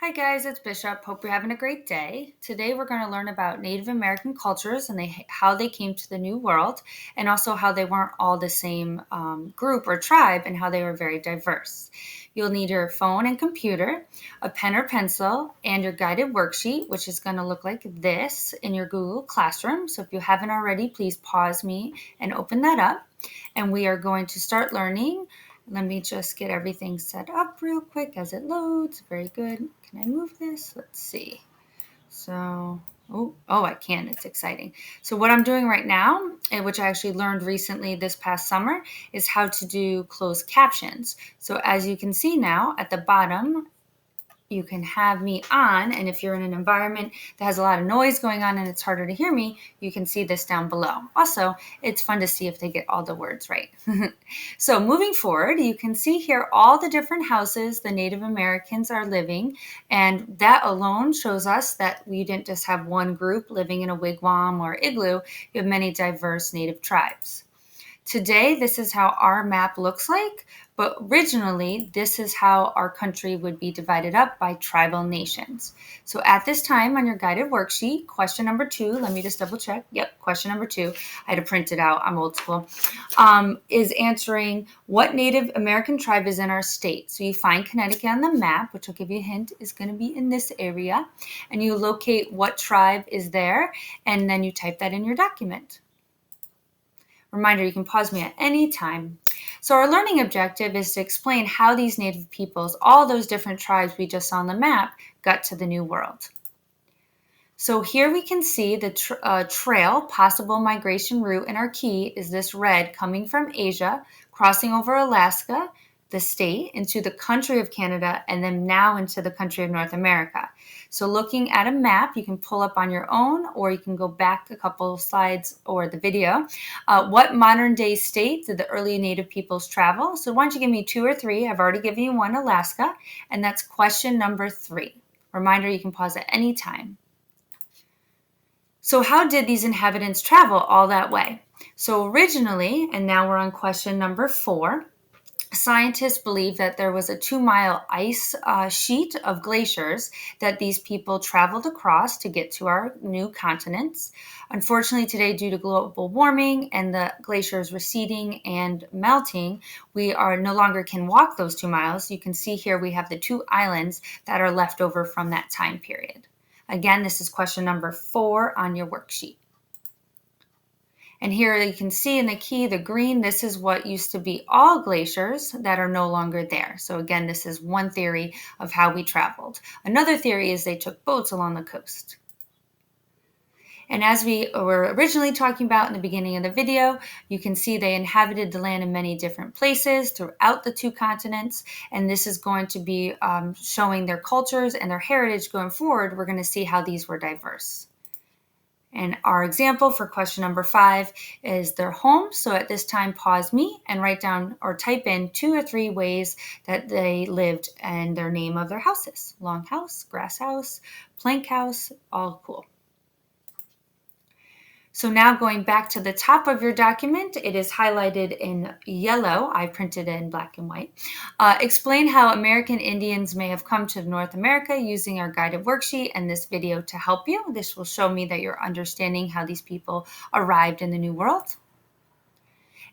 Hi guys, it's Bishop. Hope you're having a great day. Today we're going to learn about Native American cultures and how they came to the New World, and also how they weren't all the same group or tribe and how they were very diverse. You'll need your phone and computer, a pen or pencil, and your guided worksheet, which is going to look like this in your Google Classroom. So if you haven't already, please pause me and open that up. And we are going to start learning. Let me just get everything set up real quick as it loads. Very good. Can I move this? Let's see. So, I can. It's exciting. So what I'm doing right now, and which I actually learned recently this past summer, is how to do closed captions. So as you can see now at the bottom, you can have me on, and if you're in an environment that has a lot of noise going on and it's harder to hear me, you can see this down below. Also, it's fun to see if they get all the words right. So moving forward, you can see here all the different houses the Native Americans are living, and that alone shows us that we didn't just have one group living in a wigwam or igloo. You have many diverse Native tribes. Today, this is how our map looks like, but originally, this is how our country would be divided up by tribal nations. So at this time on your guided worksheet, question number 2, let me just double check. Yep, question number 2, I had to print it out, I'm old school, is answering what Native American tribe is in our state. So you find Connecticut on the map, which will give you a hint, is going to be in this area, and you locate what tribe is there, and then you type that in your document. Reminder, you can pause me at any time. So our learning objective is to explain how these Native peoples, all those different tribes we just saw on the map, got to the New World. So here we can see the trail, possible migration route, and our key is this red coming from Asia, crossing over Alaska, the state, into the country of Canada, and then now into the country of North America. So looking at a map, you can pull up on your own, or you can go back a couple of slides or the video. What modern day state did the early Native peoples travel? So why don't you give me 2 or 3? I've already given you one, Alaska, and that's question number 3. Reminder, you can pause at any time. So how did these inhabitants travel all that way? So originally, and now we're on question number 4, scientists believe that there was a 2-mile ice sheet of glaciers that these people traveled across to get to our new continents. Unfortunately, today, due to global warming and the glaciers receding and melting, we are no longer can walk those 2 miles. You can see here we have the 2 islands that are left over from that time period. Again, this is question number 4 on your worksheet. And here you can see in the key, the green, this is what used to be all glaciers that are no longer there. So again, this is one theory of how we traveled. Another theory is they took boats along the coast. And as we were originally talking about in the beginning of the video, you can see they inhabited the land in many different places throughout the 2 continents. And this is going to be showing their cultures and their heritage going forward. We're going to see how these were diverse. And our example for question number 5 is their home. So at this time, pause me and write down or type in 2 or 3 ways that they lived and their name of their houses. Long house, grass house, plank house, all cool. So now going back to the top of your document, it is highlighted in yellow. I printed it in black and white. Explain how American Indians may have come to North America using our guided worksheet and this video to help you. This will show me that you're understanding how these people arrived in the New World.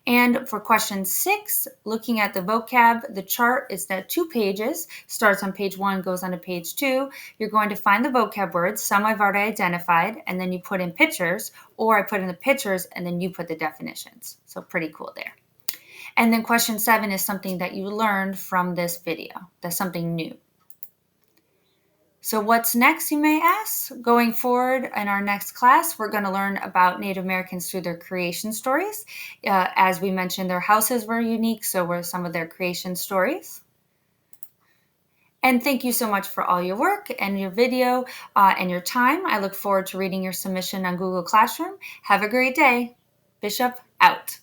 And for question 6, looking at the vocab, the chart is that 2 pages, starts on page 1, goes on to page 2. You're going to find the vocab words. Some I've already identified, and then you put in pictures, or I put in the pictures, and then you put the definitions. So pretty cool there. And then question 7 is something that you learned from this video. That's something new. So what's next, you may ask? Going forward in our next class, we're going to learn about Native Americans through their creation stories. As we mentioned, their houses were unique, so were some of their creation stories. And thank you so much for all your work and your video and your time. I look forward to reading your submission on Google Classroom. Have a great day. Bishop out.